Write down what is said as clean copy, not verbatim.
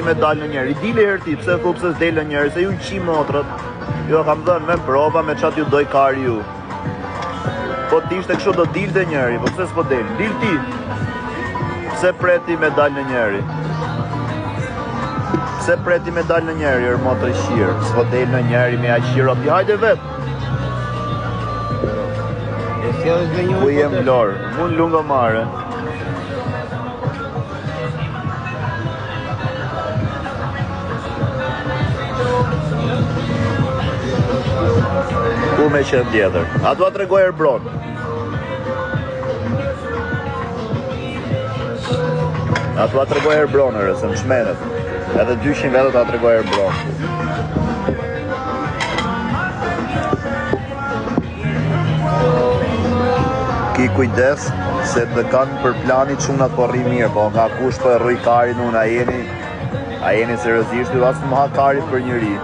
me dalë në njeri, dile herë ti, pse thu pse s'del në njeri, se ju qi motrët. Jo, kam dhënë me prova, me qatë ju doj kari ju. Po t'ishte kështu do dilte njeri, po pse s'po del? Dil ti. Pse preti me dalë në njeri? Pse preti me dalë në njeri, er motër shirë? S'po del në njeri me aqiro, ti hajde vetë. Ku jem lorë, mund lungo mare. Ku me qenë tjetër? A do të regoj Erbron? A do të regoj Erbron, se më shmenet. Edhe 200 vetët a të regoj Erbron. Ki kujdes, se të kanë për planit shumë në të porri mirë, po nga kush për rrëj karin unë, a jeni seriosisht, ju asë më ha karit për njëri.